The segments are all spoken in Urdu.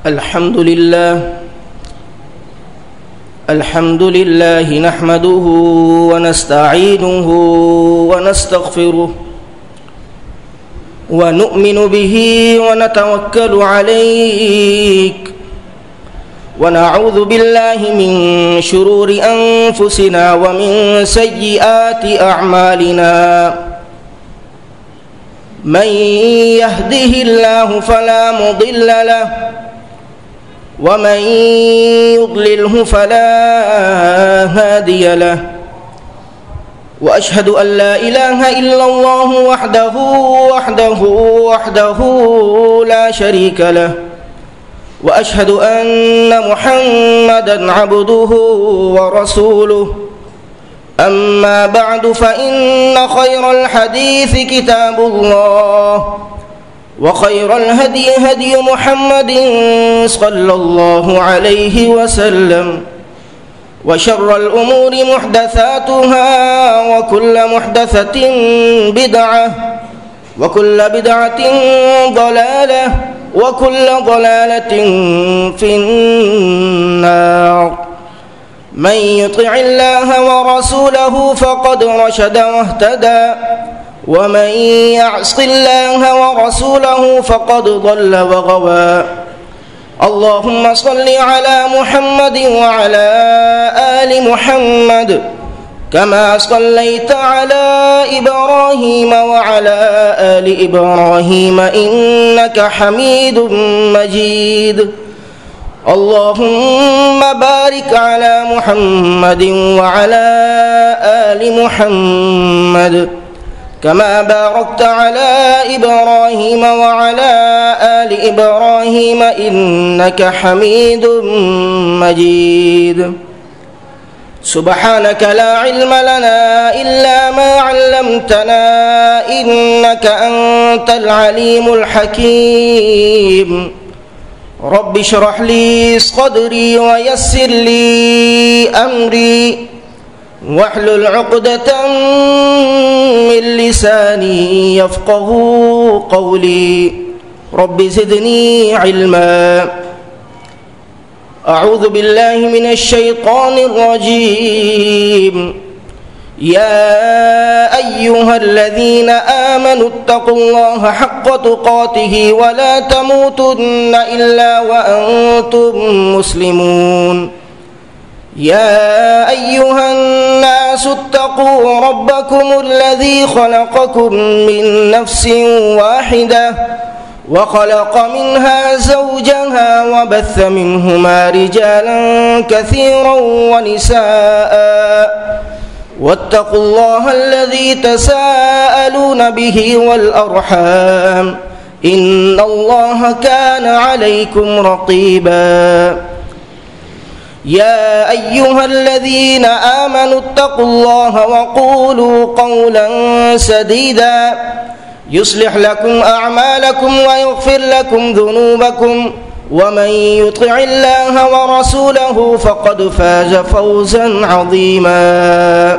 الحمد لله نحمده ونستعينه ونستغفره ونؤمن به ونتوكل عليك ونعوذ بالله من شرور أنفسنا ومن سيئات أعمالنا من يهده الله فلا مضل له ومن يضلله فلا هادي له وأشهد أن لا إله إلا الله وحده لا شريك له وأشهد أن محمدًا عبده ورسوله أما بعد فإن خير الحديث كتاب الله وخير الهدي هدي محمد صلى الله عليه وسلم وشر الأمور محدثاتها وكل محدثة بدعة وكل بدعة ضلالة وكل ضلالة في النار من يطع الله ورسوله فقد رشد واهتدى ومن يعص الله ورسوله فقد ضل وغوى اللهم صل على محمد وعلى آل محمد كما صليت على إبراهيم وعلى آل إبراهيم إنك حميد مجيد اللهم بارك على محمد وعلى آل محمد كما باركت على إبراهيم وعلى آل إبراهيم إنك حميد مجيد سبحانك لا علم لنا إلا ما علمتنا إنك أنت العليم الحكيم رب اشرح لي صدري ويسر لي أمري واحلل عقدة من لساني يفقه قولي رب زدني علما أعوذ بالله من الشيطان الرجيم يا أيها الذين آمنوا اتقوا الله حق تقاته ولا تموتن إلا وأنتم مسلمون يا أيها الناس اتقوا ربكم الذي خلقكم من نفس واحدة وخلق منها زوجها وبث منهما رجالا كثيرا ونساء واتقوا الله الذي تساءلون به والأرحام إن الله كان عليكم رقيبا يا أيها الذين آمنوا اتقوا الله وقولوا قولا سديدا يصلح لكم أعمالكم ويغفر لكم ذنوبكم ومن يطع الله ورسوله فقد فاز فوزا عظيما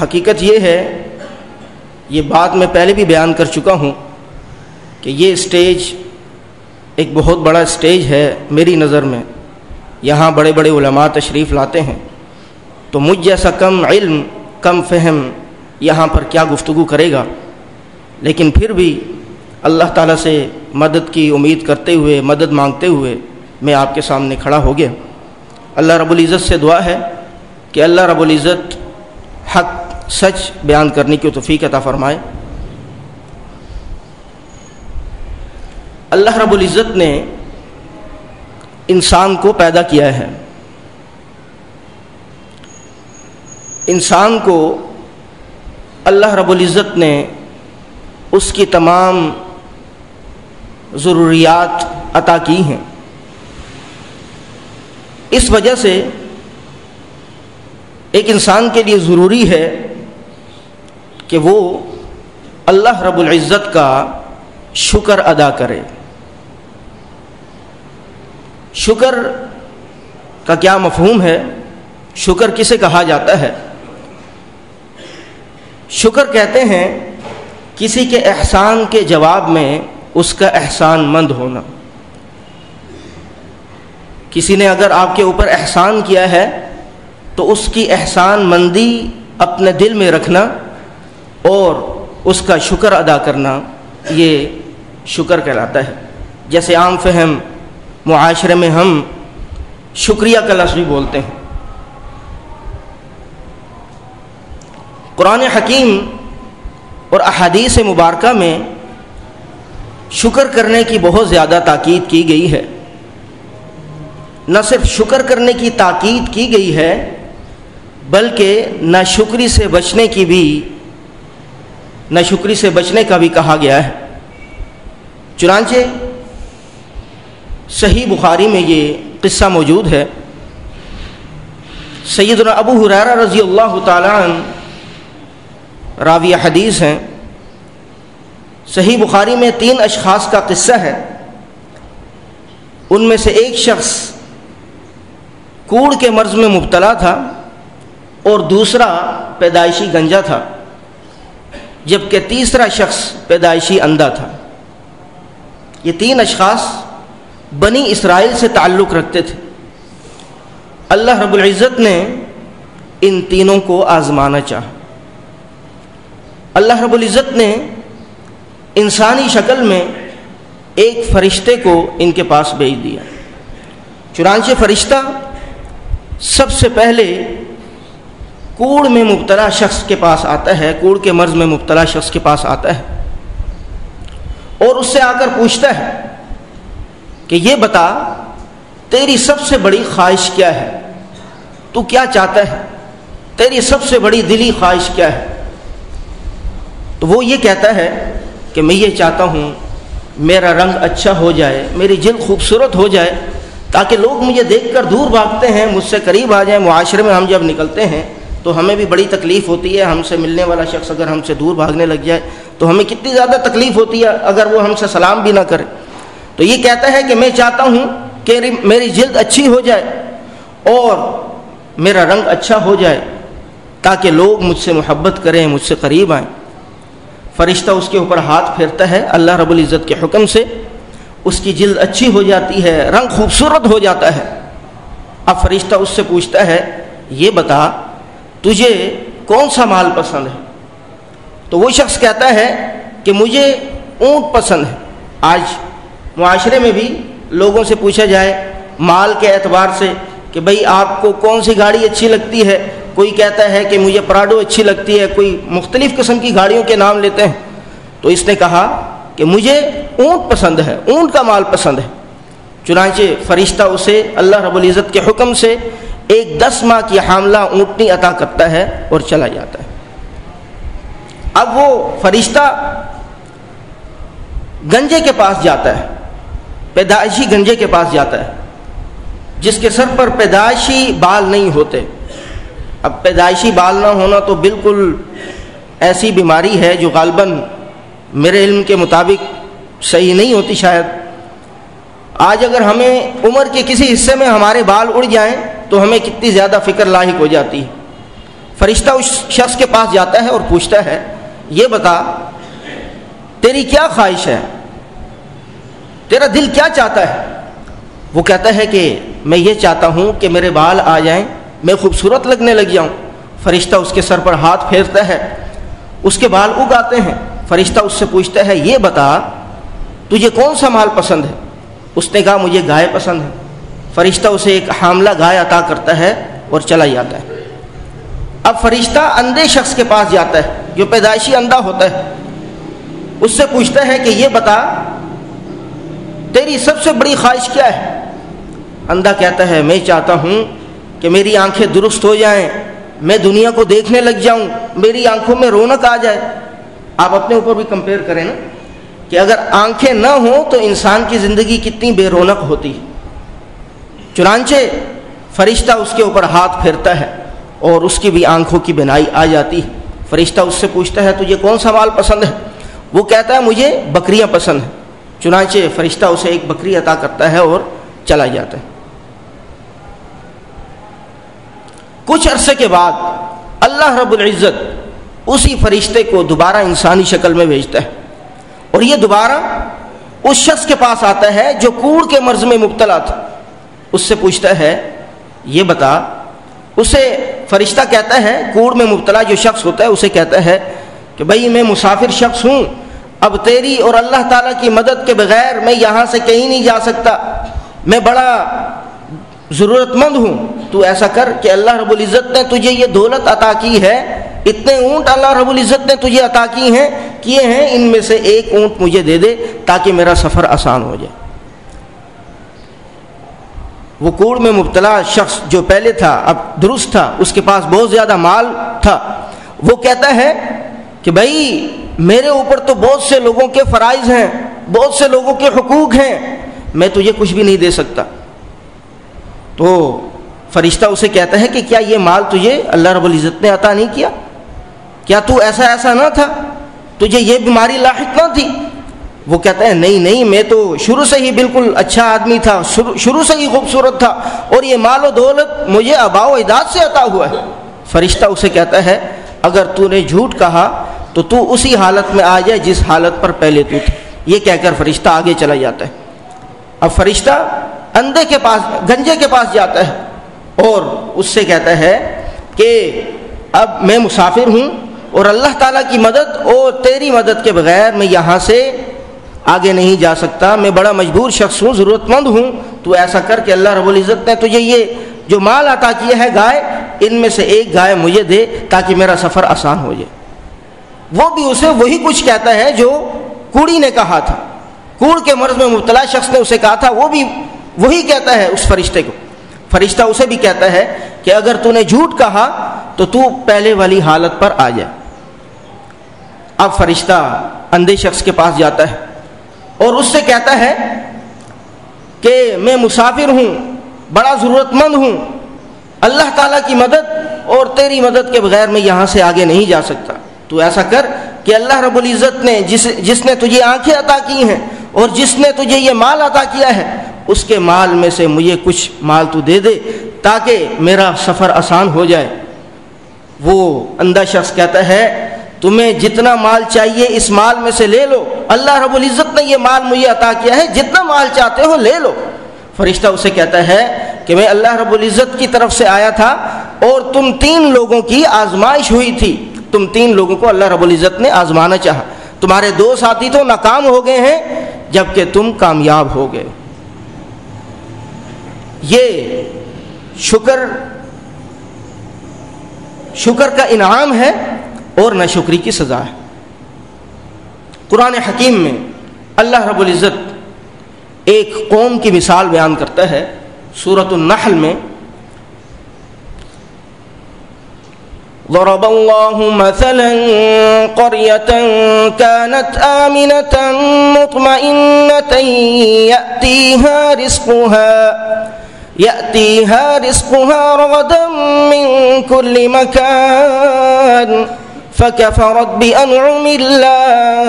حقیقت یہ ہے، یہ بات میں پہلے بھی بیان کر چکا ہوں کہ یہ اسٹیج ایک بہت بڑا اسٹیج ہے میری نظر میں. یہاں بڑے بڑے علماء تشریف لاتے ہیں، تو مجھ جیسا کم علم کم فہم یہاں پر کیا گفتگو کرے گا. لیکن پھر بھی اللہ تعالیٰ سے مدد کی امید کرتے ہوئے، مدد مانگتے ہوئے میں آپ کے سامنے کھڑا ہو گیا. اللہ رب العزت سے دعا ہے کہ اللہ رب العزت حق سچ بیان کرنے کی توفیق عطا فرمائے. اللہ رب العزت نے انسان کو پیدا کیا ہے. انسان کو اللہ رب العزت نے اس کی تمام ضروریات عطا کی ہیں. اس وجہ سے ایک انسان کے لیے ضروری ہے کہ وہ اللہ رب العزت کا شکر ادا کرے. شکر کا کیا مفہوم ہے؟ شکر کسے کہا جاتا ہے؟ شکر کہتے ہیں کسی کے احسان کے جواب میں اس کا احسان مند ہونا. کسی نے اگر آپ کے اوپر احسان کیا ہے تو اس کی احسان مندی اپنے دل میں رکھنا اور اس کا شکر ادا کرنا، یہ شکر کہلاتا ہے. جیسے عام فہم معاشرے میں ہم شکریہ کا لفظ بھی بولتے ہیں. قرآن حکیم اور احادیث مبارکہ میں شکر کرنے کی بہت زیادہ تاکید کی گئی ہے. نہ صرف شکر کرنے کی تاکید کی گئی ہے بلکہ ناشکری سے بچنے کی بھی، ناشکری سے بچنے کا بھی کہا گیا ہے. چنانچہ صحیح بخاری میں یہ قصہ موجود ہے. سیدنا ابو ہریرہ رضی اللہ تعالیٰ عنہ راوی حدیث ہیں. صحیح بخاری میں 3 اشخاص کا قصہ ہے. ان میں سے ایک شخص کوڑ کے مرض میں مبتلا تھا اور دوسرا پیدائشی گنجا تھا، جبکہ تیسرا شخص پیدائشی اندھا تھا. یہ 3 اشخاص بنی اسرائیل سے تعلق رکھتے تھے. اللہ رب العزت نے ان تینوں کو آزمانا چاہا. اللہ رب العزت نے انسانی شکل میں ایک فرشتے کو ان کے پاس بھیج دیا. چنانچہ فرشتہ سب سے پہلے کوڑ میں مبتلا شخص کے پاس آتا ہے، کوڑ کے مرض میں مبتلا شخص کے پاس آتا ہے اور اس سے آ کر پوچھتا ہے کہ یہ بتا تیری سب سے بڑی خواہش کیا ہے، تو کیا چاہتا ہے، تیری سب سے بڑی دلی خواہش کیا ہے؟ تو وہ یہ کہتا ہے کہ میں یہ چاہتا ہوں میرا رنگ اچھا ہو جائے، میری جلد خوبصورت ہو جائے، تاکہ لوگ مجھے دیکھ کر دور بھاگتے ہیں مجھ سے قریب آ جائیں. معاشرے میں ہم جب نکلتے ہیں تو ہمیں بھی بڑی تکلیف ہوتی ہے. ہم سے ملنے والا شخص اگر ہم سے دور بھاگنے لگ جائے تو ہمیں کتنی زیادہ تکلیف ہوتی ہے اگر وہ ہم سے سلام بھی نہ کرے. تو یہ کہتا ہے کہ میں چاہتا ہوں کہ میری جلد اچھی ہو جائے اور میرا رنگ اچھا ہو جائے تاکہ لوگ مجھ سے محبت کریں، مجھ سے قریب آئیں. فرشتہ اس کے اوپر ہاتھ پھیرتا ہے اللہ رب العزت کے حکم سے، اس کی جلد اچھی ہو جاتی ہے، رنگ خوبصورت ہو جاتا ہے. اب فرشتہ اس سے پوچھتا ہے یہ بتا تجھے کون سا مال پسند ہے؟ تو وہ شخص کہتا ہے کہ مجھے اونٹ پسند ہے. آج معاشرے میں بھی لوگوں سے پوچھا جائے مال کے اعتبار سے کہ بھئی آپ کو کون سی گاڑی اچھی لگتی ہے، کوئی کہتا ہے کہ مجھے پراڈو اچھی لگتی ہے، کوئی مختلف قسم کی گاڑیوں کے نام لیتے ہیں. تو اس نے کہا کہ مجھے اونٹ پسند ہے، اونٹ کا مال پسند ہے. چنانچہ فرشتہ اسے اللہ رب العزت کے حکم سے ایک 10 ماہ کی حاملہ اونٹنی عطا کرتا ہے اور چلا جاتا ہے. اب وہ فرشتہ گنجے کے پاس جاتا ہے، پیدائشی گنجے کے پاس جاتا ہے جس کے سر پر پیدائشی بال نہیں ہوتے. اب پیدائشی بال نہ ہونا تو بالکل ایسی بیماری ہے جو غالباً میرے علم کے مطابق صحیح نہیں ہوتی شاید. آج اگر ہمیں عمر کے کسی حصے میں ہمارے بال اڑ جائیں تو ہمیں کتنی زیادہ فکر لاحق ہو جاتی ہے. فرشتہ اس شخص کے پاس جاتا ہے اور پوچھتا ہے یہ بتا تیری کیا خواہش ہے، تیرا دل کیا چاہتا ہے؟ وہ کہتا ہے کہ میں یہ چاہتا ہوں کہ میرے بال آ جائیں، میں خوبصورت لگنے لگ جاؤں۔ فرشتہ اس کے سر پر ہاتھ پھیرتا ہے، اس کے بال اگ آتے ہیں۔ فرشتہ اس سے پوچھتا ہے یہ بتا تجھے کون سا مال پسند ہے؟ اس نے کہا مجھے گائے پسند ہے۔ فرشتہ اسے ایک حاملہ گائے عطا کرتا ہے اور چلا جاتا ہے۔ اب فرشتہ اندھے شخص کے پاس جاتا ہے جو پیدائشی اندھا ہوتا ہے، اس سے پوچھتا ہے کہ یہ بتا تیری سب سے بڑی خواہش کیا ہے؟ اندھا کہتا ہے میں چاہتا ہوں کہ میری آنکھیں درست ہو جائیں، میں دنیا کو دیکھنے لگ جاؤں، میری آنکھوں میں رونق آ جائے۔ آپ اپنے اوپر بھی کمپیئر کریں نا کہ اگر آنکھیں نہ ہوں تو انسان کی زندگی کتنی بے رونق ہوتی ہے۔ چنانچہ فرشتہ اس کے اوپر ہاتھ پھیرتا ہے اور اس کی بھی آنکھوں کی بینائی آ جاتی ہے۔ فرشتہ اس سے پوچھتا ہے تجھے کون سا مال پسند ہے؟ وہ کہتا ہے مجھے بکریاں پسند ہیں۔ چنانچہ فرشتہ اسے ایک بکری عطا کرتا ہے اور چلا جاتا ہے۔ کچھ عرصے کے بعد اللہ رب العزت اسی فرشتے کو دوبارہ انسانی شکل میں بھیجتا ہے، اور یہ دوبارہ اس شخص کے پاس آتا ہے جو کوڑ کے مرض میں مبتلا تھا۔ اس سے پوچھتا ہے یہ بتا، اسے فرشتہ کہتا ہے کوڑ میں مبتلا جو شخص ہوتا ہے اسے کہتا ہے کہ بھائی میں مسافر شخص ہوں، اب تیری اور اللہ تعالیٰ کی مدد کے بغیر میں یہاں سے کہیں نہیں جا سکتا، میں بڑا ضرورت مند ہوں، تو ایسا کر کہ اللہ رب العزت نے تجھے یہ دولت عطا کی ہے، اتنے اونٹ اللہ رب العزت نے تجھے عطا کیے ہیں، ان میں سے ایک اونٹ مجھے دے دے تاکہ میرا سفر آسان ہو جائے۔ وہ کوڑ میں مبتلا شخص جو پہلے تھا اب درست تھا، اس کے پاس بہت زیادہ مال تھا، وہ کہتا ہے کہ بھائی میرے اوپر تو بہت سے لوگوں کے فرائض ہیں، بہت سے لوگوں کے حقوق ہیں، میں تجھے کچھ بھی نہیں دے سکتا۔ تو فرشتہ اسے کہتا ہے کہ کیا یہ مال تجھے اللہ رب العزت نے عطا نہیں کیا؟ کیا تو ایسا نہ تھا؟ تجھے یہ بیماری لاحق نہ تھی؟ وہ کہتا ہے نہیں، میں تو شروع سے ہی بالکل اچھا آدمی تھا، شروع سے ہی خوبصورت تھا، اور یہ مال و دولت مجھے آباء و اجداد سے عطا ہوا ہے۔ فرشتہ اسے کہتا ہے اگر تو نے جھوٹ کہا تو تو اسی حالت میں آ جائے جس حالت پر پہلے تو تھا۔ یہ کہہ کر فرشتہ آگے چلا جاتا ہے۔ اب فرشتہ اندھے کے پاس، گنجے کے پاس جاتا ہے اور اس سے کہتا ہے کہ اب میں مسافر ہوں اور اللہ تعالیٰ کی مدد اور تیری مدد کے بغیر میں یہاں سے آگے نہیں جا سکتا، میں بڑا مجبور شخص ہوں، ضرورت مند ہوں، تو ایسا کر کہ اللہ رب العزت نے تجھے یہ جو مال عطا کیا ہے گائے، ان میں سے ایک گائے مجھے دے تاکہ میرا سفر آسان ہو جائے۔ وہ بھی اسے وہی کچھ کہتا ہے جو کوڑی نے کہا تھا، کوڑ کے مرض میں مبتلا شخص نے اسے کہا تھا، وہ بھی وہی کہتا ہے اس فرشتے کو۔ فرشتہ اسے بھی کہتا ہے کہ اگر تو نے جھوٹ کہا تو تو پہلے والی حالت پر آ جائے۔ اب فرشتہ اندھے شخص کے پاس جاتا ہے اور اس سے کہتا ہے کہ میں مسافر ہوں، بڑا ضرورت مند ہوں، اللہ تعالیٰ کی مدد اور تیری مدد کے بغیر میں یہاں سے آگے نہیں جا سکتا، تو ایسا کر کہ اللہ رب العزت نے جس نے تجھے آنکھیں عطا کی ہیں اور جس نے تجھے یہ مال عطا کیا ہے، اس کے مال میں سے مجھے کچھ مال تو دے دے تاکہ میرا سفر آسان ہو جائے۔ وہ اندھا شخص کہتا ہے تمہیں جتنا مال چاہیے اس مال میں سے لے لو، اللہ رب العزت نے یہ مال مجھے عطا کیا ہے، جتنا مال چاہتے ہو لے لو۔ فرشتہ اسے کہتا ہے کہ میں اللہ رب العزت کی طرف سے آیا تھا اور تم 3 لوگوں کی آزمائش ہوئی تھی، تم 3 لوگوں کو اللہ رب العزت نے آزمانا چاہا، تمہارے 2 ساتھی تو ناکام ہو گئے ہیں جبکہ تم کامیاب ہو گئے۔ یہ شکر کا انعام ہے اور ناشکری کی سزا ہے۔ قرآن حکیم میں اللہ رب العزت ایک قوم کی مثال بیان کرتا ہے سورۃ النحل میں، ضرب الله مثلا قرية كانت آمنة مطمئنة يأتيها رزقها رغدا من كل مكان فكفرت بأنعم الله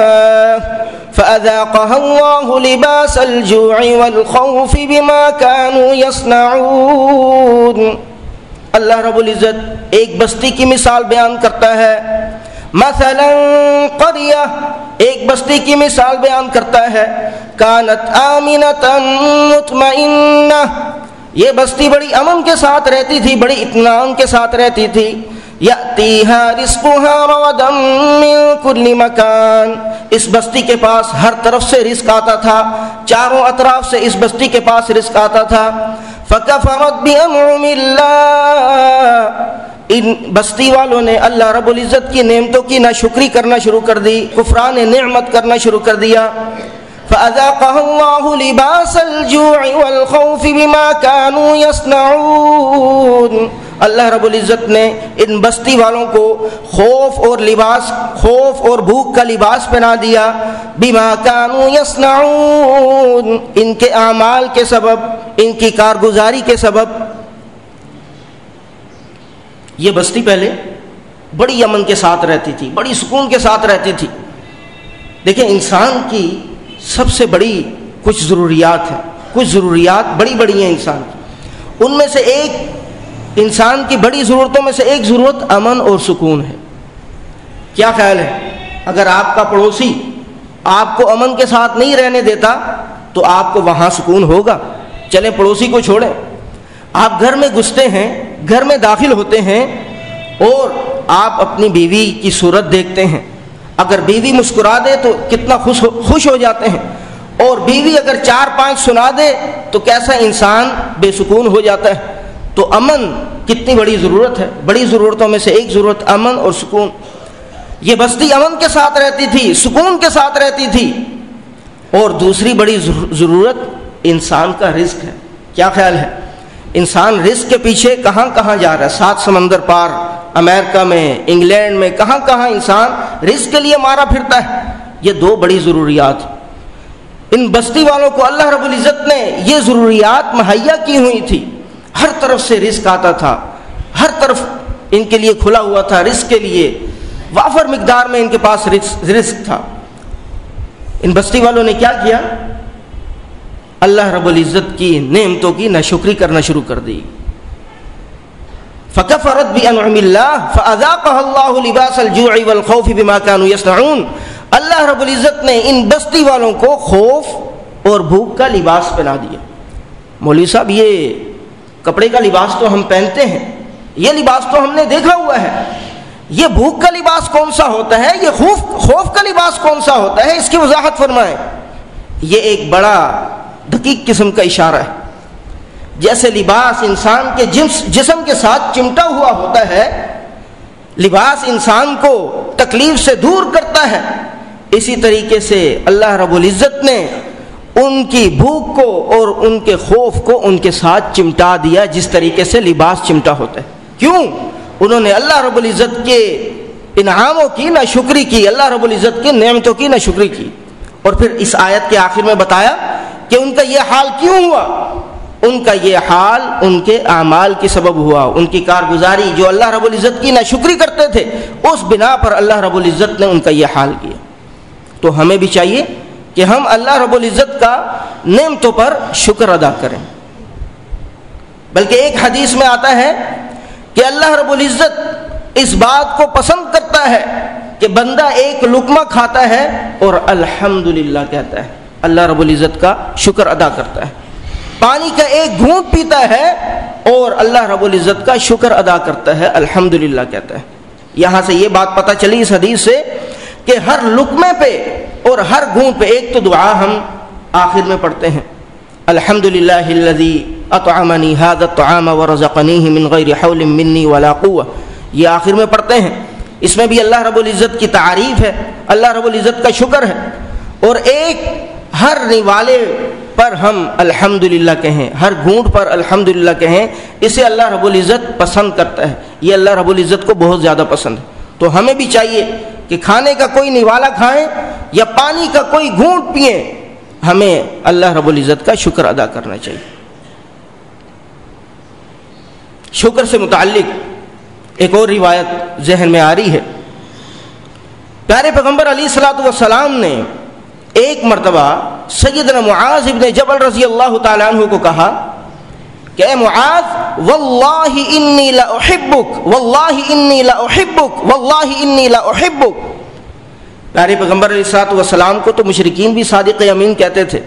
فأذاقها الله لباس الجوع والخوف بما كانوا يصنعون۔ اللہ رب العزت ایک بستی کی مثال بیان کرتا ہے. مثلا قریہ، ایک بستی کی مثال بیان کرتا ہے. کانت آمنۃ مطمئنہ، یہ بستی بڑی امن کے ساتھ رہتی تھی، بڑی اطمینان کے ساتھ رہتی تھی. یأتیہا رزقہا رغدا من کل مکان، اس بستی کے پاس ہر طرف سے رزق آتا تھا، چاروں اطراف سے اس بستی کے پاس رزق آتا تھا. فکفرت بانعم اللہ، ان بستی والوں نے اللہ رب العزت کی نعمتوں کی ناشکری کرنا شروع کر دی، کفران نعمت کرنا شروع کر دیا. فأذاقها الله لباس الجوع والخوف بما كانوا يصنعون، اللہ رب العزت نے ان بستی والوں کو خوف اور بھوک کا لباس پہنا دیا. بما كانوا يصنعون، ان کے اعمال کے سبب، ان کی کارگزاری کے سبب. یہ بستی پہلے بڑی امن کے ساتھ رہتی تھی، بڑی سکون کے ساتھ رہتی تھی. دیکھیں انسان کی سب سے بڑی کچھ ضروریات ہیں، کچھ ضروریات بڑی بڑی ہیں انسان کی. ان میں سے ایک، انسان کی بڑی ضرورتوں میں سے ایک ضرورت امن اور سکون ہے. کیا خیال ہے اگر آپ کا پڑوسی آپ کو امن کے ساتھ نہیں رہنے دیتا تو آپ کو وہاں سکون ہوگا؟ چلیں پڑوسی کو چھوڑیں، آپ گھر میں گھستے ہیں، گھر میں داخل ہوتے ہیں اور آپ اپنی بیوی کی صورت دیکھتے ہیں. اگر بیوی مسکرا دے تو کتنا خوش ہو جاتے ہیں، اور بیوی اگر 4-5 سنا دے تو کیسا انسان بے سکون ہو جاتا ہے. تو امن کتنی بڑی ضرورت ہے، بڑی ضرورتوں میں سے ایک ضرورت امن اور سکون. یہ بستی امن کے ساتھ رہتی تھی، سکون کے ساتھ رہتی تھی. اور دوسری بڑی ضرورت انسان کا رزق ہے. کیا خیال ہے انسان رزق کے پیچھے کہاں کہاں جا رہا ہے؟ 7 سمندر پار، امریکہ میں، انگلینڈ میں، کہاں کہاں انسان رزق کے لیے مارا پھرتا ہے. یہ 2 بڑی ضروریات. ان بستی والوں کو اللہ رب العزت نے یہ ضروریات مہیا کی ہوئی تھی. ہر طرف سے رزق آتا تھا، ہر طرف ان کے لیے کھلا ہوا تھا رزق کے لیے، وافر مقدار میں ان کے پاس رزق تھا. ان بستی والوں نے کیا کیا؟ اللہ رب العزت کی نعمتوں کی ناشکری کرنا شروع کر دی. فکفرت بانعم اللہ فاذاقها اللہ لباس الجوع والخوف بما كانوا يصنعون. اللہ رب العزت نے ان بستی والوں کو خوف اور بھوک کا لباس پہنا دیا. مولوی صاحب یہ کپڑے کا لباس تو ہم پہنتے ہیں، یہ لباس تو ہم نے دیکھا ہوا ہے، یہ بھوک کا لباس کون سا ہوتا ہے، یہ خوف کا لباس کون سا ہوتا ہے، اس کی وضاحت فرمائیں. یہ ایک بڑا دقیق قسم کا اشارہ ہے. جیسے لباس انسان کے جسم کے ساتھ چمٹا ہوا ہوتا ہے، لباس انسان کو تکلیف سے دور کرتا ہے، اسی طریقے سے اللہ رب العزت نے ان کی بھوک کو اور ان کے خوف کو ان کے ساتھ چمٹا دیا جس طریقے سے لباس چمٹا ہوتا ہے. کیوں؟ انہوں نے اللہ رب العزت کے انعاموں کی ناشکری کی، اللہ رب العزت کی نعمتوں کی ناشکری کی. اور پھر اس آیت کے آخر میں بتایا کہ ان کا یہ حال کیوں ہوا. ان کا یہ حال ان کے اعمال کے سبب ہوا، ان کی کارگزاری جو اللہ رب العزت کی ناشکری کرتے تھے اس بنا پر اللہ رب العزت نے ان کا یہ حال کیا. تو ہمیں بھی چاہیے کہ ہم اللہ رب العزت کا نعمتوں پر شکر ادا کریں. بلکہ ایک حدیث میں آتا ہے کہ اللہ رب العزت اس بات کو پسند کرتا ہے کہ بندہ ایک لقمہ کھاتا ہے اور الحمدللہ کہتا ہے، اللہ رب العزت کا شکر ادا کرتا ہے. پانی کا ایک گھونٹ پیتا ہے اور اللہ رب العزت کا شکر ادا کرتا ہے، الحمدللہ کہتا ہے. یہاں سے یہ بات پتہ چلی اس حدیث سے کہ ہر لقمے پہ اور ہر گھونٹ پہ ایک تو دعا ہم آخر میں پڑھتے ہیں، الحمدللہ الذی اطعمنی ھذا الطعام ورزقنیہ من غیر حول منی ولا قوہ. یہ آخر میں پڑھتے ہیں. اس میں بھی اللہ رب العزت کی تعریف ہے، اللہ رب العزت کا شکر ہے. اور ایک ہر نوالے پر ہم الحمدللہ کہیں، ہر گھونٹ پر الحمدللہ کہیں، اسے اللہ رب العزت پسند کرتا ہے. یہ اللہ رب العزت کو بہت زیادہ پسند ہے. تو ہمیں بھی چاہیے کہ کھانے کا کوئی نوالا کھائیں یا پانی کا کوئی گھونٹ پئیں، ہمیں اللہ رب العزت کا شکر ادا کرنا چاہیے. شکر سے متعلق ایک اور روایت ذہن میں آ رہی ہے. پیارے پیغمبر علیہ الصلوۃ والسلام نے ایک مرتبہ سیدنا معاذ ابن جبل رضی اللہ تعالیٰ عنہ کو کہا کہ اے معاذ واللہ انی لاحبک واللہ انی لاحبک واللہ انی لاحبک. پیارے پیغمبر علیہ الصلوۃ والسلام کو تو مشرکین بھی صادق امین کہتے تھے.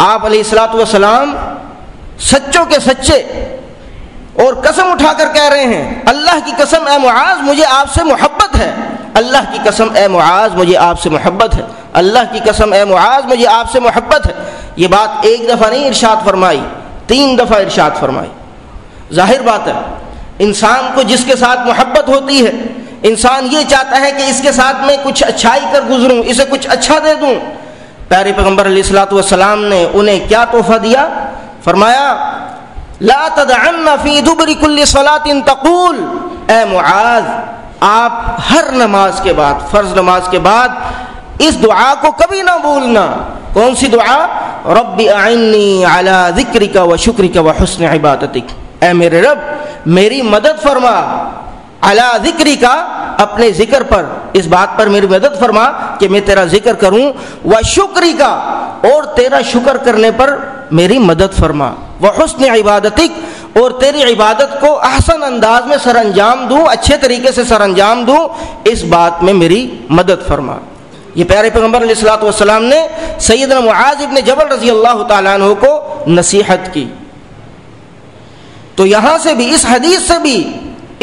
آپ علیہ الصلوۃ والسلام سچوں کے سچے اور قسم اٹھا کر کہہ رہے ہیں اللہ کی قسم اے معاذ مجھے آپ سے محبت ہے, اللہ کی قسم اے معاذ مجھے آپ سے محبت ہے, اللہ کی قسم اے معاذ مجھے آپ سے محبت ہے. یہ بات ایک دفعہ نہیں ارشاد فرمائی, 3 دفعہ ارشاد فرمائی. ظاہر بات ہے انسان کو جس کے ساتھ محبت ہوتی ہے انسان یہ چاہتا ہے کہ اس کے ساتھ میں کچھ اچھائی کر گزروں, اسے کچھ اچھا دے دوں. پیارے پیغمبر علیہ الصلوۃ والسلام نے انہیں کیا تحفہ دیا؟ فرمایا لا تدعن فی دبر کل صلاۃ تقول, اے معاذ آپ ہر نماز کے بعد, فرض نماز کے بعد اس دعا کو کبھی نہ بھولنا. کون سی دعا؟ رب اعنی علی ذکرک و شکرک و حسن عبادتک, اے میرے رب میری مدد فرما علی ذکرک, اپنے ذکر پر, اس بات پر میری مدد فرما کہ میں تیرا ذکر کروں, و شکرک, اور تیرا شکر کرنے پر میری مدد فرما, و حسن عبادتک, اور تیری عبادت کو احسن انداز میں سر انجام دوں, اچھے طریقے سے سر انجام دوں, اس بات میں میری مدد فرما. یہ پیارے پیغمبر علیہ الصلوۃ والسلام نے سیدنا معاذ ابن جبل رضی اللہ تعالیٰ عنہ کو نصیحت کی. تو یہاں سے بھی, اس حدیث سے بھی,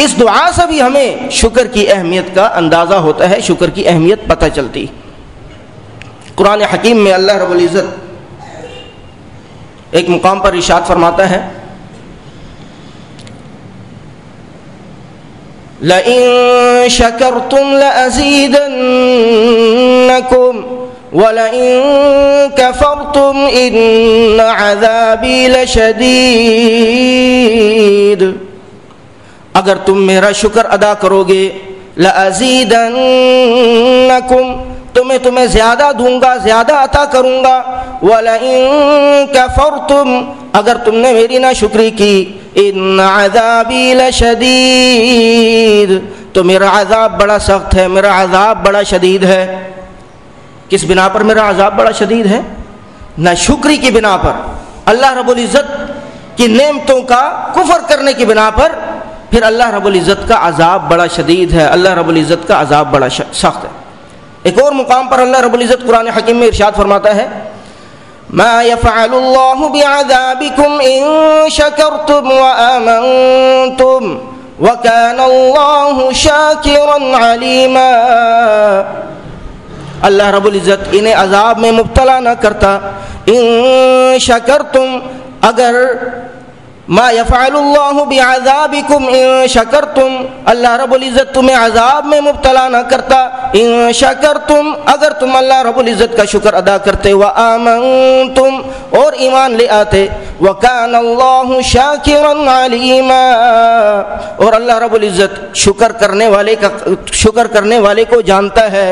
اس دعا سے بھی ہمیں شکر کی اہمیت کا اندازہ ہوتا ہے, شکر کی اہمیت پتہ چلتی. قرآن حکیم میں اللہ رب العزت ایک مقام پر ارشاد فرماتا ہے لَإِن شَكَرْتُمْ لَأَزِيدَنَّكُمْ وَلَئِن كَفَرْتُمْ إِنَّ عَذَابِي لَشَدِيدٌ. اگر تم میرا شکر ادا کرو گے لَأَزِيدَنَّكُمْ, تمہیں زیادہ دوں گا, زیادہ عطا کروں گا. وَلَئِن كَفَرْتُمْ, اگر تم نے میری ناشکری کی, ان عذابی لشدید, تو میرا عذاب بڑا سخت ہے, میرا عذاب بڑا شدید ہے. کس بنا پر میرا عذاب بڑا شدید ہے؟ ناشکری کی بنا پر, اللہ رب العزت کی نعمتوں کا کفر کرنے کی بنا پر, پھر اللہ رب العزت کا عذاب بڑا شدید ہے, اللہ رب العزت کا عذاب بڑا سخت ہے. ایک اور مقام پر اللہ رب العزت قرآن حکیم میں ارشاد فرماتا ہے ما يفعل الله بعذابكم إن شكرتم وآمنتم وكان الله شاكرا عليما. اللہ رب العزت انہیں عذاب میں مبتلا نہ کرتا. ان شکرتم, اگر ما يفعل الله بعذابكم ان شکرتم, اللہ رب العزت تمہیں عذاب میں مبتلا نہ کرتا. ان شکرتم, اگر تم اللہ رب العزت کا شکر ادا کرتے, وآمنتم, اور ایمان لے آتے, وکان اللہ شاکرا علیما, اور اللہ رب العزت شکر کرنے والے کو جانتا ہے,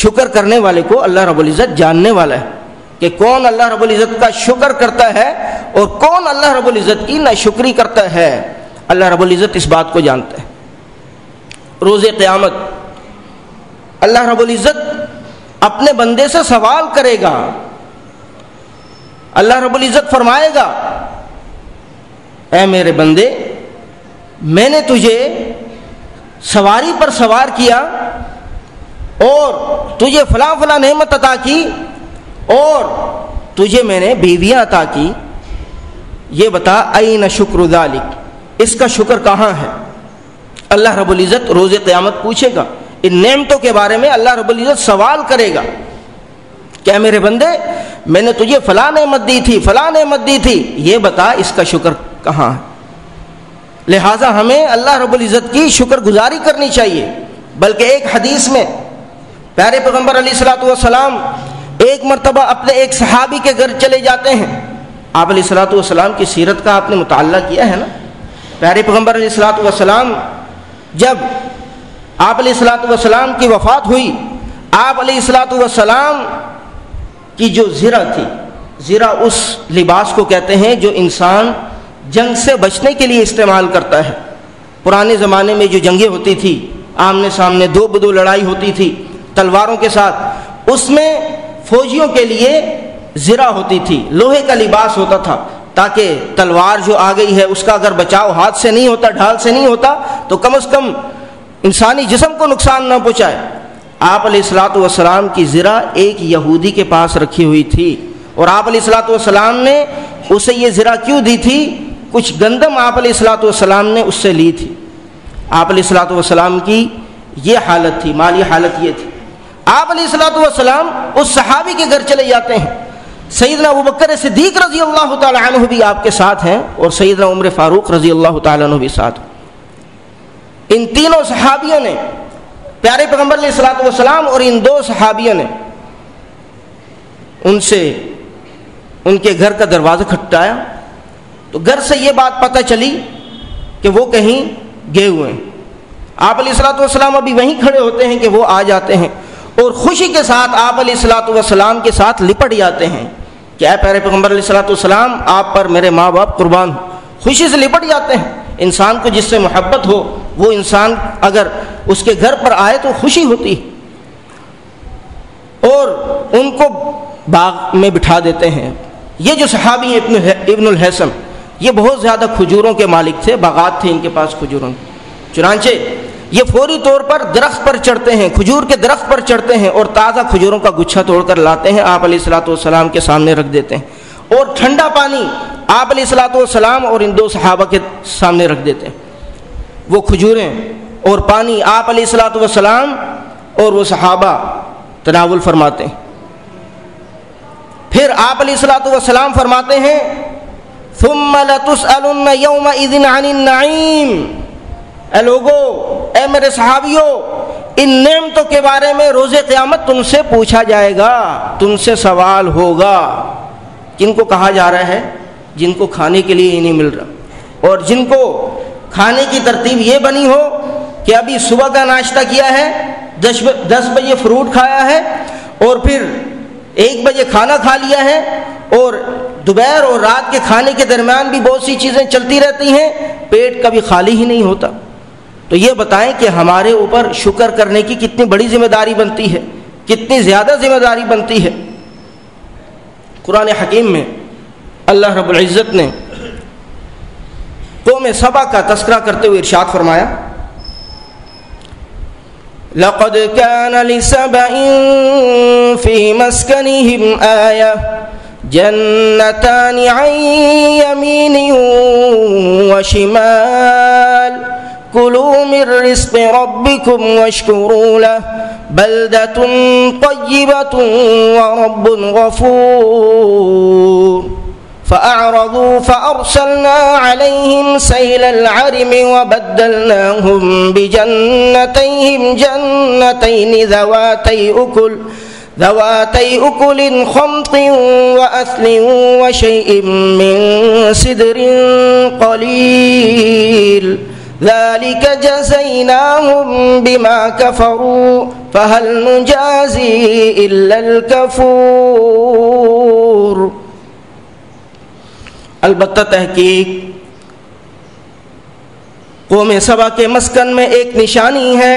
شکر کرنے والے کو اللہ رب العزت جاننے والا ہے کہ کون اللہ رب العزت کا شکر کرتا ہے اور کون اللہ رب العزت کی ناشکری کرتا ہے. اللہ رب العزت اس بات کو جانتا ہے. روز قیامت اللہ رب العزت اپنے بندے سے سوال کرے گا. اللہ رب العزت فرمائے گا اے میرے بندے, میں نے تجھے سواری پر سوار کیا اور تجھے فلاں فلاں نعمت عطا کی اور تجھے میں نے بیویاں عطا کی, یہ بتا این شکر ذالک, اس کا شکر کہاں ہے؟ اللہ رب العزت روز قیامت پوچھے گا. ان نعمتوں کے بارے میں اللہ رب العزت سوال کرے گا کہ میرے بندے میں نے تجھے فلاں نعمت دی تھی, فلاں نعمت دی تھی, یہ بتا اس کا شکر کہاں ہے؟ لہٰذا ہمیں اللہ رب العزت کی شکر گزاری کرنی چاہیے. بلکہ ایک حدیث میں پیارے پیغمبر علیہ الصلوۃ والسلام ایک مرتبہ اپنے ایک صحابی کے گھر چلے جاتے ہیں. آپ علیہ الصلوۃ والسلام کی سیرت کا آپ نے مطالعہ کیا ہے نا. پیارے پیغمبر علیہ الصلوۃ والسلام جب آپ علیہ الصلوۃ والسلام کی وفات ہوئی, آپ علیہ الصلوۃ والسلام کی جو زرہ تھی, زرہ اس لباس کو کہتے ہیں جو انسان جنگ سے بچنے کے لیے استعمال کرتا ہے. پرانے زمانے میں جو جنگیں ہوتی تھی, آمنے سامنے دو بدو لڑائی ہوتی تھی تلواروں کے ساتھ, اس میں فوجیوں کے لیے زرہ ہوتی تھی, لوہے کا لباس ہوتا تھا. تاکہ تلوار جو آ گئی ہے اس کا اگر بچاؤ ہاتھ سے نہیں ہوتا، ڈھال سے نہیں ہوتا، تو کم از کم انسانی جسم کو نقصان نہ پہنچائے۔ آپ علیہ الصلوۃ والسلام کی زرہ ایک یہودی کے پاس رکھی ہوئی تھی، اور آپ علیہ الصلوۃ والسلام نے اسے یہ زرہ کیوں دی تھی؟ کچھ گندم آپ علیہ الصلوۃ والسلام نے اس سے لی تھی۔ آپ علیہ الصلوۃ والسلام کی یہ حالت تھی، مالی حالت یہ تھی۔ آپ علیہ الصلوۃ والسلام اس صحابی کے گھر چلے جاتے ہیں، سیدنا ابوبکر صدیق رضی اللہ تعالی عنہ بھی آپ کے ساتھ ہیں، اور سیدنا عمر فاروق رضی اللہ تعالی عنہ بھی ساتھ۔ ان تینوں صحابیوں نے پیارے پیغمبر علیہ الصلوۃ والسلام اور ان دو صحابیوں نے ان سے ان کے گھر کا دروازہ کھٹکھٹایا، تو گھر سے یہ بات پتہ چلی کہ وہ کہیں گئے ہوئے ہیں۔ آپ علیہ الصلوۃ والسلام ابھی وہیں کھڑے ہوتے ہیں کہ وہ آ جاتے ہیں، اور خوشی کے ساتھ آپ علیہ الصلوۃ والسلام کے ساتھ لپٹ جاتے ہیں کہ اے پیارے پیغمبر علیہ الصلوۃ والسلام، آپ پر میرے ماں باپ قربان ہوں۔ خوشی سے لپٹ جاتے ہیں۔ انسان کو جس سے محبت ہو وہ انسان اگر اس کے گھر پر آئے تو خوشی ہوتی ہے، اور ان کو باغ میں بٹھا دیتے ہیں۔ یہ جو صحابی ہیں ابن الحیثم، یہ بہت زیادہ کھجوروں کے مالک تھے، باغات تھے ان کے پاس کھجوروں کی۔ چنانچہ یہ فوری طور پر درخت پر چڑھتے ہیں، کھجور کے درخت پر چڑھتے ہیں، اور تازہ کھجوروں کا گچھا توڑ کر لاتے ہیں، آپ علیہ الصلوۃ والسلام کے سامنے رکھ دیتے ہیں، اور ٹھنڈا پانی آپ علیہ الصلوۃ والسلام اور ان دو صحابہ کے سامنے رکھ دیتے ہیں۔ وہ کھجوریں اور پانی آپ علیہ الصلوۃ والسلام اور وہ صحابہ تناول فرماتے ہیں۔ پھر آپ علیہ الصلوۃ والسلام فرماتے ہیں ثم لتسألن یومئذ عن النعیم، اے لوگو، اے میرے صحابیوں، ان نعمتوں کے بارے میں روز قیامت تم سے پوچھا جائے گا، تم سے سوال ہوگا۔ جن کو کہا جا رہا ہے جن کو کھانے کے لیے ہی نہیں مل رہا، اور جن کو کھانے کی ترتیب یہ بنی ہو کہ ابھی صبح کا ناشتہ کیا ہے، 10 بجے فروٹ کھایا ہے، اور پھر 1 بجے کھانا کھا لیا ہے، اور دوپہر اور رات کے کھانے کے درمیان بھی بہت سی چیزیں چلتی رہتی ہیں، پیٹ کبھی خالی ہی نہیں ہوتا۔ تو یہ بتائیں کہ ہمارے اوپر شکر کرنے کی کتنی بڑی ذمہ داری بنتی ہے، کتنی زیادہ ذمہ داری بنتی ہے۔ قرآن حکیم میں اللہ رب العزت نے قوم سبا کا تذکرہ کرتے ہوئے ارشاد فرمایا لَقَدْ كَانَ لِسَبَإٍ فِي مَسْكَنِهِمْ آيَةٌ جَنَّتَانِ عَنْ يَمِينٍ وَشِمَالٍ كُلُوا مِنْ رِزْقِ رَبِّكُمْ وَاشْكُرُوا لَهُ بَلْدَةٌ طَيِّبَةٌ وَرَبٌّ غَفُورٌ فأعرضوا فأرسلنا عليهم سيل العرم وبدلناهم بجنتيهم جنتين ذواتي أكل خمط وأثل وشيء من سدر قليل ذلك جزيناهم بما كفروا فهل نجازي إلا الكفور۔ البتہ تحقیق قوم سبا کے مسکن میں ایک نشانی ہے،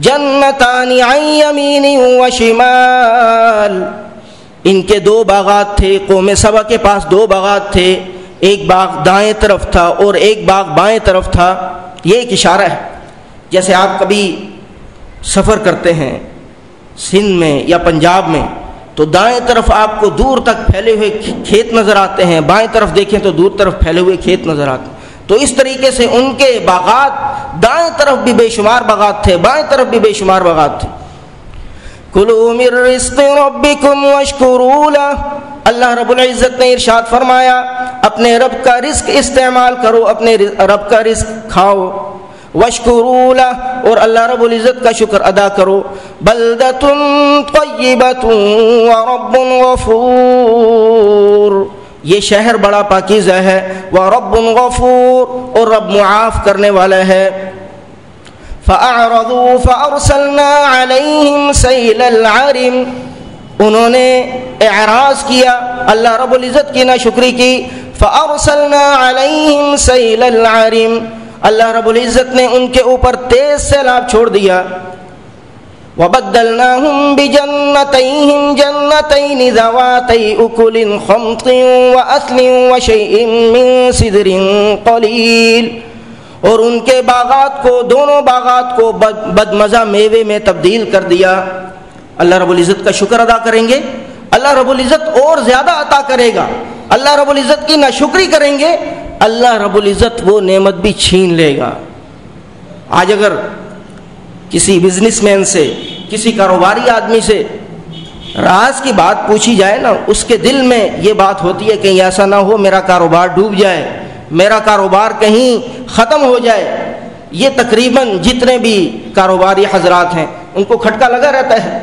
جنتان عن یمین و شمال، ان کے 2 باغات تھے۔ قوم سبا کے پاس 2 باغات تھے، ایک باغ دائیں طرف تھا اور ایک باغ بائیں طرف تھا۔ یہ ایک اشارہ ہے، جیسے آپ کبھی سفر کرتے ہیں سندھ میں یا پنجاب میں تو دائیں طرف آپ کو دور تک پھیلے ہوئے کھیت نظر آتے ہیں، بائیں طرف دیکھیں تو دور طرف پھیلے ہوئے کھیت نظر آتے ہیں۔ تو اس طریقے سے ان کے باغات دائیں طرف بھی بے شمار باغات تھے، بائیں طرف بھی بے شمار باغات تھے۔ کلوا من رزق ربکم واشکروا لہ، اللہ رب العزت نے ارشاد فرمایا اپنے رب کا رزق استعمال کرو، اپنے رب کا رزق کھاؤ، واشکروا لہ، اور اللہ رب العزت کا شکر ادا کرو۔ بلدۃ طیبۃ ورب غفور، یہ شہر بڑا پاکیزہ ہے، ورب غفور، اور رب معاف کرنے والا ہے۔ فأعرضوا فأرسلنا عليهم سيل العرم، انہوں نے اعراض کیا، اللہ رب العزت کی ناشکری کی۔ فأرسلنا عليهم سيل العرم، اللہ رب العزت نے ان کے اوپر تیز سیلاب چھوڑ دیا۔ وبدلناهم بجنتيهم جنتين ذواتي أكل خمط وأثل وشيء من سدر قليل، اور ان کے باغات کو، دونوں باغات کو بدمزہ میوے میں تبدیل کر دیا۔ اللہ رب العزت کا شکر ادا کریں گے، اللہ رب العزت اور زیادہ عطا کرے گا۔ اللہ رب العزت کی ناشکری کریں گے، اللہ رب العزت وہ نعمت بھی چھین لے گا۔ آج اگر کسی بزنس مین سے، کسی کاروباری آدمی سے راز کی بات پوچھی جائے نا، اس کے دل میں یہ بات ہوتی ہے کہ ایسا نہ ہو میرا کاروبار ڈوب جائے، میرا کاروبار کہیں ختم ہو جائے۔ یہ تقریباً جتنے بھی کاروباری حضرات ہیں ان کو کھٹکا لگا رہتا ہے۔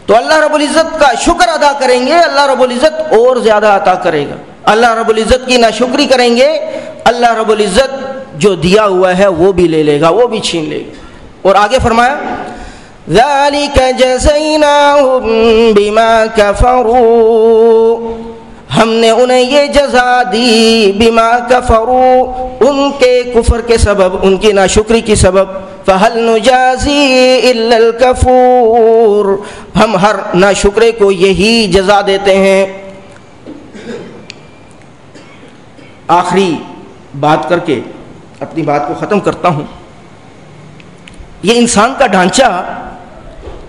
تو اللہ رب العزت کا شکر ادا کریں گے، اللہ رب العزت اور زیادہ عطا کرے گا۔ اللہ رب العزت کی ناشکری کریں گے، اللہ رب العزت جو دیا ہوا ہے وہ بھی لے لے گا، وہ بھی چھین لے گا۔ اور آگے فرمایا ذَلِكَ جَزَيْنَاهُمْ بِمَا كَفَرُوا، ہم نے انہیں یہ جزا دی بما کفروا، ان کے کفر کے سبب، ان کی ناشکری کی سبب۔ فَهَلْ نُجَازِي إِلَّا الْكَفُورَ، ہم ہر ناشکرے کو یہی جزا دیتے ہیں۔ آخری بات کر کے اپنی بات کو ختم کرتا ہوں۔ یہ انسان کا ڈھانچہ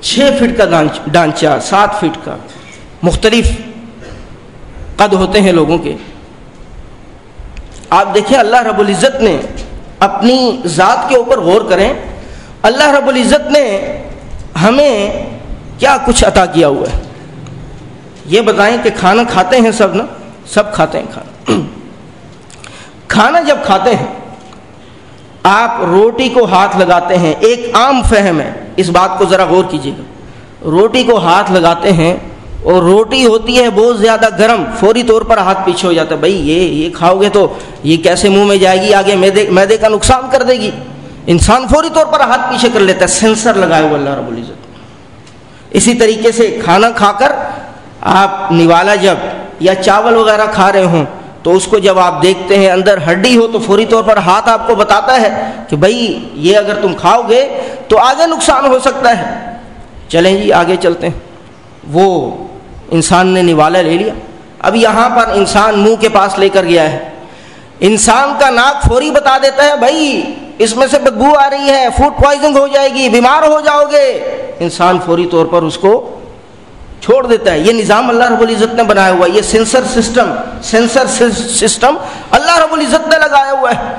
6 فٹ کا ڈھانچہ، 7 فٹ کا، مختلف قد ہوتے ہیں لوگوں کے۔ آپ دیکھیں اللہ رب العزت نے اپنی ذات کے اوپر غور کریں، اللہ رب العزت نے ہمیں کیا کچھ عطا کیا ہوا ہے۔ یہ بتائیں کہ کھانا کھاتے ہیں سب نا، سب کھاتے ہیں کھانا۔ کھانا جب کھاتے ہیں آپ روٹی کو ہاتھ لگاتے ہیں، ایک عام فہم ہے، اس بات کو ذرا غور کیجیے گا۔ روٹی کو ہاتھ لگاتے ہیں اور روٹی ہوتی ہے بہت زیادہ گرم، فوری طور پر ہاتھ پیچھے ہو جاتا ہے، بھائی یہ کھاؤ گے تو یہ کیسے منہ میں جائے گی، آگے معدے کا نقصان کر دے گی۔ انسان فوری طور پر ہاتھ پیچھے کر لیتا ہے، سینسر لگائے ہوا اللہ رب العزت۔ اسی طریقے سے کھانا کھا کر آپ نوالا جب یا چاول وغیرہ کھا رہے ہوں تو اس کو جب آپ دیکھتے ہیں اندر ہڈی ہو تو فوری طور پر ہاتھ آپ کو بتاتا ہے کہ بھائی یہ اگر تم کھاؤ گے تو آگے نقصان ہو سکتا ہے۔ چلیں جی آگے چلتے ہیں۔ وہ انسان نے نوالا لے لیا، اب یہاں پر انسان منہ کے پاس لے کر گیا ہے، انسان کا ناک فوری بتا دیتا ہے بھائی اس میں سے بدبو آ رہی ہے، فوڈ پوائزنگ ہو جائے گی، بیمار ہو جاؤ گے۔ انسان فوری طور پر اس کو چھوڑ دیتا ہے۔ یہ نظام اللہ رب العزت نے بنایا ہوا ہے، یہ سینسر سسٹم اللہ رب العزت نے لگایا ہوا ہے۔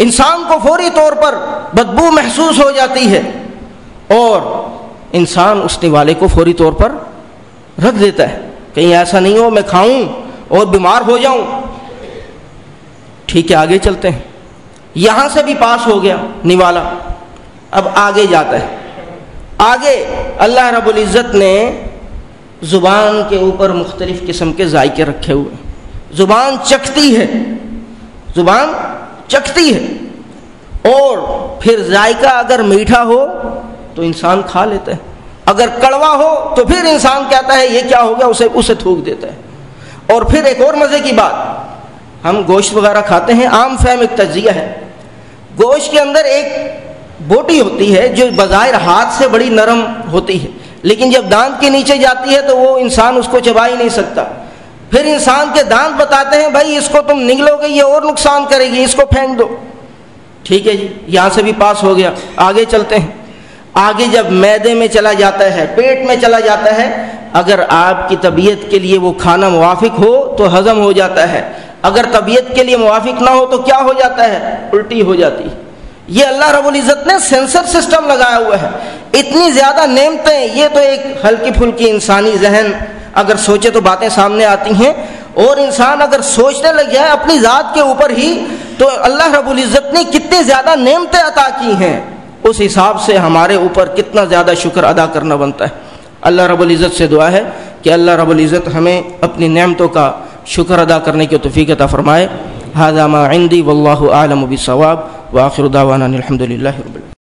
انسان کو فوری طور پر بدبو محسوس ہو جاتی ہے اور انسان اس نوالے کو فوری طور پر رکھ دیتا ہے، کہیں ایسا نہیں ہو میں کھاؤں اور بیمار ہو جاؤں۔ ٹھیک ہے آگے چلتے ہیں۔ یہاں سے بھی پاس ہو گیا نوالا، اب آگے جاتا ہے۔ آگے اللہ رب العزت نے زبان کے اوپر مختلف قسم کے ذائقے رکھے ہوئے، زبان چکھتی ہے، زبان چکھتی ہے، اور پھر ذائقہ اگر میٹھا ہو تو انسان کھا لیتا ہے، اگر کڑوا ہو تو پھر انسان کہتا ہے یہ کیا ہو گیا، اسے تھوک دیتا ہے۔ اور پھر ایک اور مزے کی بات، ہم گوشت وغیرہ کھاتے ہیں، عام فہم ایک تجزیہ ہے، گوشت کے اندر ایک بوٹی ہوتی ہے جو بظاہر ہاتھ سے بڑی نرم ہوتی ہے، لیکن جب دانت کے نیچے جاتی ہے تو وہ انسان اس کو چبا ہی نہیں سکتا۔ پھر انسان کے دانت بتاتے ہیں بھائی اس کو تم نگلو گے یہ اور نقصان کرے گی، اس کو پھینک دو۔ ٹھیک ہے جی، یہاں سے بھی پاس ہو گیا، آگے چلتے ہیں۔ آگے جب معدے میں چلا جاتا ہے، پیٹ میں چلا جاتا ہے، اگر آپ کی طبیعت کے لیے وہ کھانا موافق ہو تو ہضم ہو جاتا ہے، اگر طبیعت کے لیے موافق نہ ہو تو کیا ہو جاتا ہے، الٹی ہو جاتی ہے۔ یہ اللہ رب العزت نے سینسر سسٹم لگایا ہوا ہے۔ اتنی زیادہ نعمتیں، یہ تو ایک ہلکی پھلکی انسانی ذہن اگر سوچے تو باتیں سامنے آتی ہیں، اور انسان اگر سوچنے لگ جائے اپنی ذات کے اوپر ہی تو اللہ رب العزت نے کتنی زیادہ نعمتیں عطا کی ہیں، اس حساب سے ہمارے اوپر کتنا زیادہ شکر ادا کرنا بنتا ہے۔ اللہ رب العزت سے دعا ہے کہ اللہ رب العزت ہمیں اپنی نعمتوں کا شکر ادا کرنے کی توفیق عطا فرمائے۔ ھذا ما عندي واللہ اعلم بالصواب، وآخر دعوانا الحمد للہ رب العالمین۔